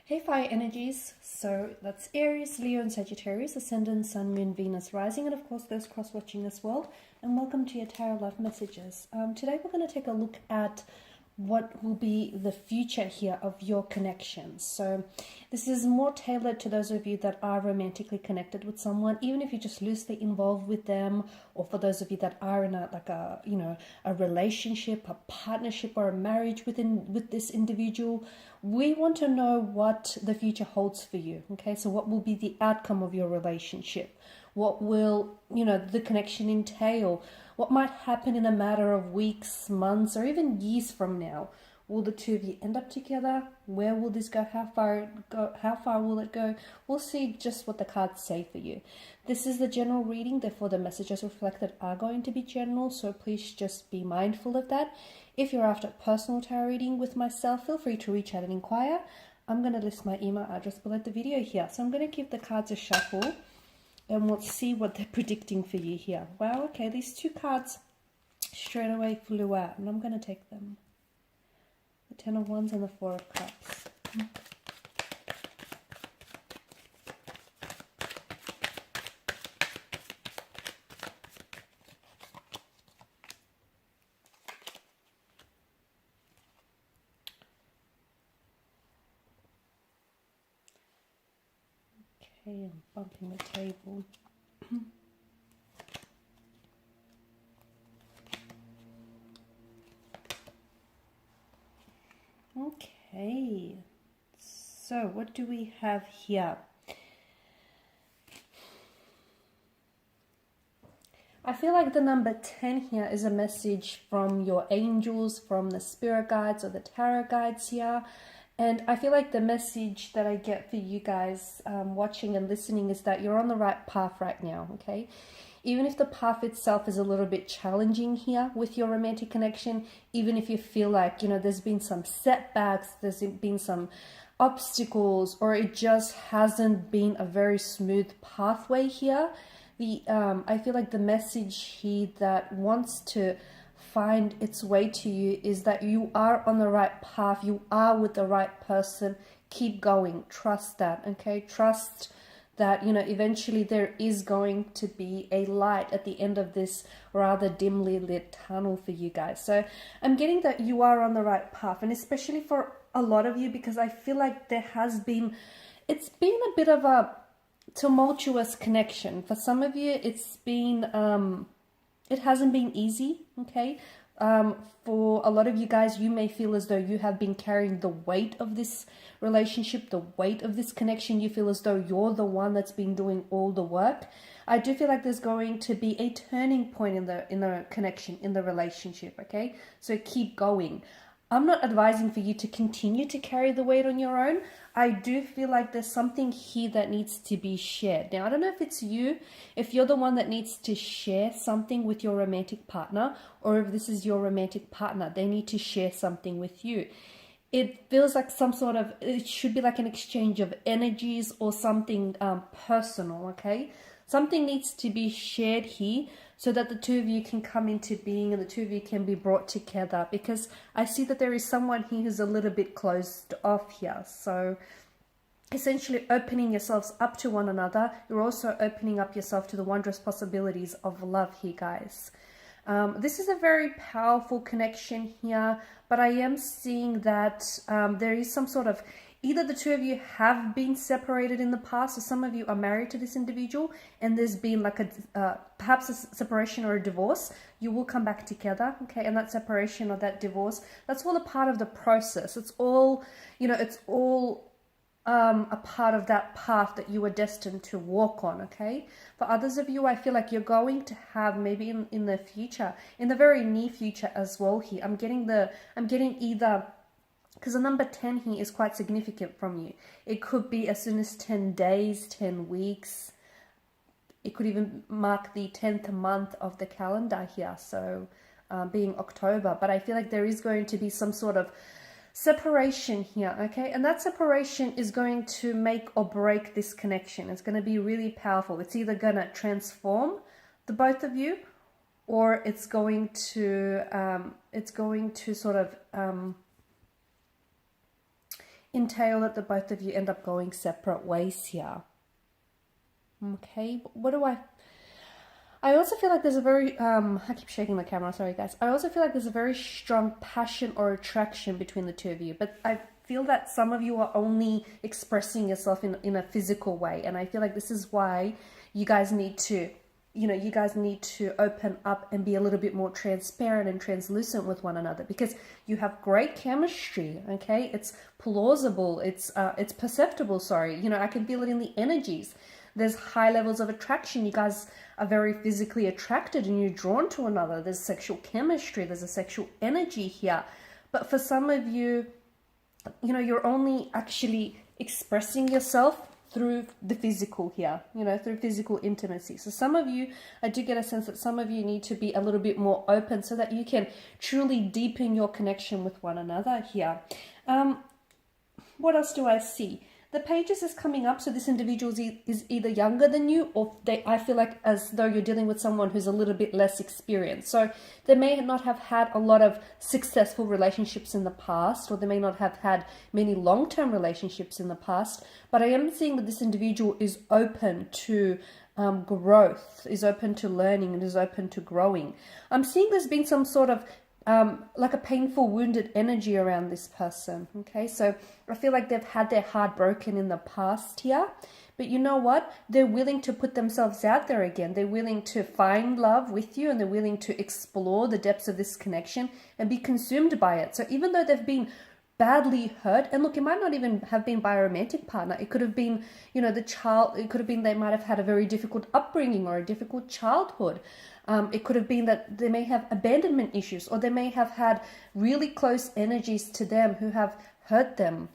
Hey fire energies, so that's Aries, Leo and Sagittarius, Ascendant, Sun, Moon, Venus, Rising, and of course those cross-watching as well. And welcome to your Tarot Love Messages. Today we're going to take a look at what will be the future here of your connections. So this is more tailored to those of you that are romantically connected with someone, even if you're just loosely involved with them, or for those of you that are in a relationship, a partnership, or a marriage with this individual. We want to know what the future holds for you. Okay, so what will be the outcome of your relationship? What will, the connection entail? What might happen in a matter of weeks, months, or even years from now? Will the two of you end up together? Where will this go? How far will it go? We'll see just what the cards say for you. This is the general reading, therefore the messages reflected are going to be general, so please just be mindful of that. If you're after a personal tarot reading with myself, feel free to reach out and inquire. I'm going to list my email address below the video here. So I'm going to give the cards a shuffle and we'll see what they're predicting for you here. Wow, okay, these two cards straight away flew out, and I'm going to take them. The Ten of Wands and the Four of Cups. Okay, I'm bumping the table. Okay, so what do we have here? I feel like the number 10 here is a message from your angels, from the spirit guides or the tarot guides here. And I feel like the message that I get for you guys watching and listening is that you're on the right path right now, okay? Even if the path itself is a little bit challenging here with your romantic connection, even if you feel like, there's been some setbacks, there's been some obstacles, or it just hasn't been a very smooth pathway here, I feel like the message here that wants to find its way to you is that you are on the right path, you are with the right person. Keep going, trust that, okay? Trust that, eventually there is going to be a light at the end of this rather dimly lit tunnel for you guys. So I'm getting that you are on the right path, and especially for a lot of you, because I feel like it's been a bit of a tumultuous connection. For some of you, it hasn't been easy, okay? For a lot of you guys, you may feel as though you have been carrying the weight of this relationship, the weight of this connection. You feel as though you're the one that's been doing all the work. I do feel like there's going to be a turning point in the connection, in the relationship, okay? So keep going. I'm not advising for you to continue to carry the weight on your own. I do feel like there's something here that needs to be shared. Now, I don't know if it's you, if you're the one that needs to share something with your romantic partner, or if this is your romantic partner, they need to share something with you. It feels like it should be like an exchange of energies or something personal, okay? Something needs to be shared here so that the two of you can come into being and the two of you can be brought together, because I see that there is someone here who's a little bit closed off here. So essentially opening yourselves up to one another, you're also opening up yourself to the wondrous possibilities of love here, guys. This is a very powerful connection here, but I am seeing that there is some sort of, either the two of you have been separated in the past, or some of you are married to this individual and there's been like perhaps a separation or a divorce. You will come back together, okay? And that separation or that divorce, that's all a part of the process. It's all, a part of that path that you were destined to walk on, okay? For others of you, I feel like you're going to have maybe in the future, in the very near future as well here. I'm getting either, because the number 10 here is quite significant from you. It could be as soon as 10 days, 10 weeks. It could even mark the 10th month of the calendar here, so being October. But I feel like there is going to be some sort of separation here, okay? And that separation is going to make or break this connection. It's going to be really powerful. It's either going to transform the both of you, or it's going to sort of entail that the both of you end up going separate ways here. Okay, what do I also feel like there's a very, I keep shaking the camera, sorry guys. I also feel like there's a very strong passion or attraction between the two of you. But I feel that some of you are only expressing yourself in a physical way. And I feel like this is why you guys need to, you guys need to open up and be a little bit more transparent and translucent with one another. Because you have great chemistry, okay? It's plausible, it's perceptible, sorry. I can feel it in the energies. There's high levels of attraction. You guys are very physically attracted and you're drawn to another. There's sexual chemistry. There's a sexual energy here. But for some of you, you're only actually expressing yourself through the physical here, through physical intimacy. So some of you, I do get a sense that some of you need to be a little bit more open so that you can truly deepen your connection with one another here. What else do I see? The pages is coming up, so this individual is either younger than you, or I feel like as though you're dealing with someone who's a little bit less experienced. So they may not have had a lot of successful relationships in the past, or they may not have had many long-term relationships in the past, but I am seeing that this individual is open to growth, is open to learning, and is open to growing. I'm seeing there's been some sort of like a painful, wounded energy around this person. Okay, so I feel like they've had their heart broken in the past here, but you know what? They're willing to put themselves out there again. They're willing to find love with you, and they're willing to explore the depths of this connection and be consumed by it. So even though they've been badly hurt, and look, it might not even have been by a romantic partner. It could have been, the child, it could have been they might have had a very difficult upbringing or a difficult childhood. It could have been that they may have abandonment issues, or they may have had really close energies to them who have hurt them,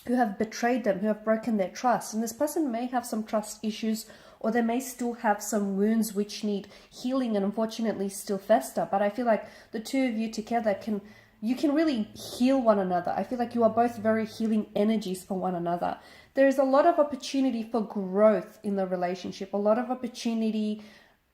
who have betrayed them, who have broken their trust. And this person may have some trust issues, or they may still have some wounds which need healing and unfortunately still fester. But I feel like the two of you together you can really heal one another. I feel like you are both very healing energies for one another. There is a lot of opportunity for growth in the relationship, a lot of opportunity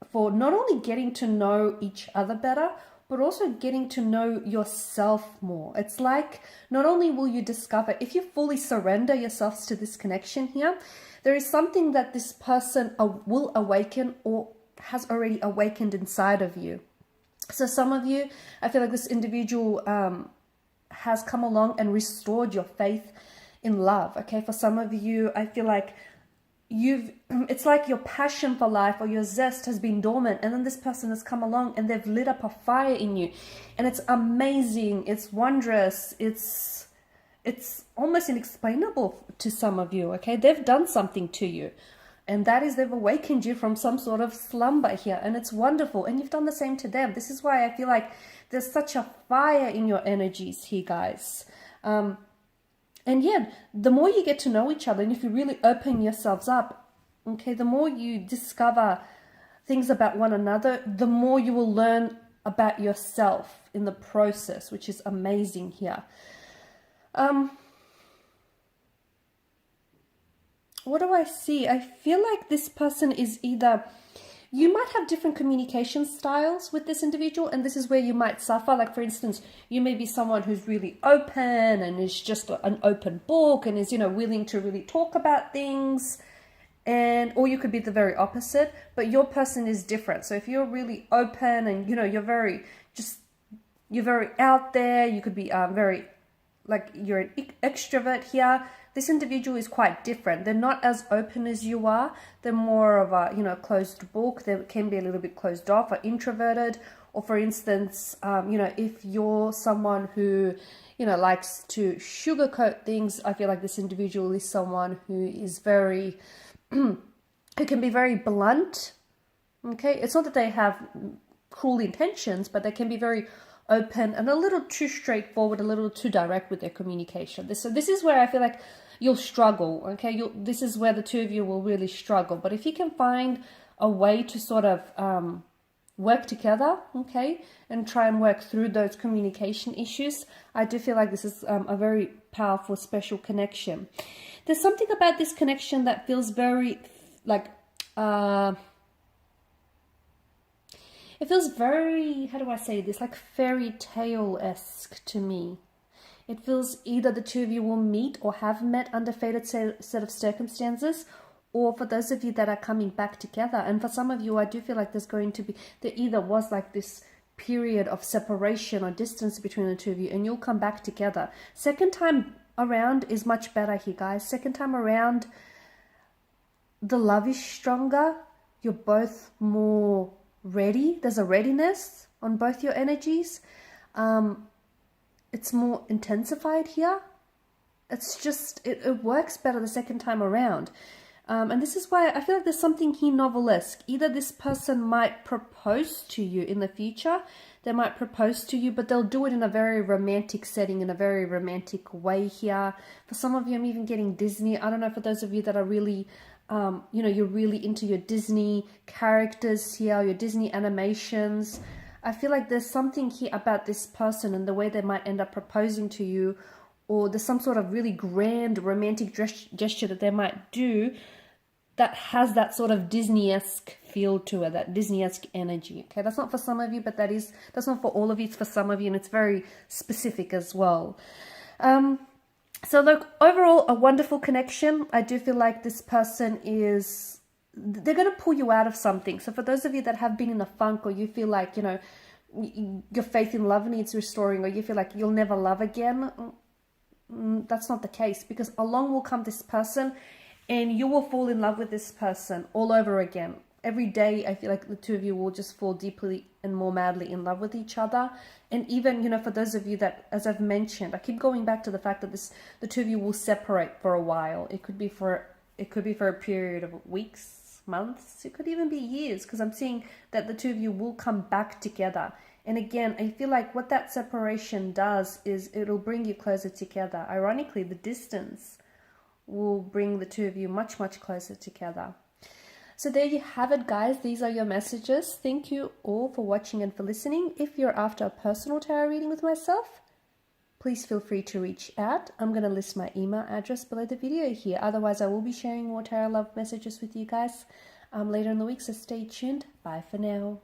for not only getting to know each other better, but also getting to know yourself more. It's like not only will you discover, if you fully surrender yourselves to this connection here, there is something that this person will awaken or has already awakened inside of you. So some of you, I feel like this individual has come along and restored your faith in love. Okay, for some of you, I feel like it's like your passion for life or your zest has been dormant, and then this person has come along and they've lit up a fire in you, and it's amazing, it's wondrous, it's almost inexplainable to some of you. Okay, they've done something to you, and that is they've awakened you from some sort of slumber here, and it's wonderful, and you've done the same to them. This is why I feel like there's such a fire in your energies here, guys. And yeah, the more you get to know each other, and if you really open yourselves up, okay, the more you discover things about one another, the more you will learn about yourself in the process, which is amazing here. What do I see? I feel like this person is either... You might have different communication styles with this individual, and this is where you might suffer. Like, for instance, you may be someone who's really open and is just an open book and is, willing to really talk about things. Or you could be the very opposite, but your person is different. So if you're really open and, you're very out there, you could be you're an extrovert here. This individual is quite different. They're not as open as you are. They're more of a, closed book. They can be a little bit closed off or introverted. Or for instance, if you're someone who, likes to sugarcoat things, I feel like this individual is someone who is very, who can be very blunt. Okay. It's not that they have cruel intentions, but they can be very open and a little too straightforward, a little too direct with their communication. So this is where I feel like you'll struggle, okay? This is where the two of you will really struggle. But if you can find a way to sort of work together, okay, and try and work through those communication issues, I do feel like this is a very powerful, special connection. There's something about this connection that feels very, it feels very, how do I say this, like fairy tale-esque to me. It feels either the two of you will meet or have met under fated set of circumstances, or for those of you that are coming back together. And for some of you, I do feel like there either was like this period of separation or distance between the two of you, and you'll come back together. Second time around is much better here, guys. Second time around, the love is stronger. You're both more ready. There's a readiness on both your energies. It's more intensified here. It's just, it works better the second time around. And this is why I feel like there's something here novelesque. Either this person might propose to you in the future. They might propose to you, but they'll do it in a very romantic setting, in a very romantic way here. For some of you, I'm even getting Disney. I don't know, for those of you that are really, you're really into your Disney characters here, your Disney animations. I feel like there's something here about this person and the way they might end up proposing to you, or there's some sort of really grand romantic gesture that they might do that has that sort of Disney-esque feel to it, that Disney-esque energy. Okay, that's not for some of you, but that's not for all of you. It's for some of you, and it's very specific as well. So look, overall, a wonderful connection. I do feel like this person they're going to pull you out of something. So for those of you that have been in a funk, or you feel like, your faith in love needs restoring, or you feel like you'll never love again, that's not the case, because along will come this person and you will fall in love with this person all over again. Every day, I feel like the two of you will just fall deeply and more madly in love with each other. And even, for those of you that, as I've mentioned, I keep going back to the fact that the two of you will separate for a while. It could be for a period of weeks, months. It could even be years, because I'm seeing that the two of you will come back together. And again, I feel like what that separation does is it'll bring you closer together. Ironically, the distance will bring the two of you much, much closer together. So there you have it, guys. These are your messages. Thank you all for watching and for listening. If you're after a personal tarot reading with myself, please feel free to reach out. I'm going to list my email address below the video here. Otherwise, I will be sharing more tarot love messages with you guys later in the week, so stay tuned. Bye for now.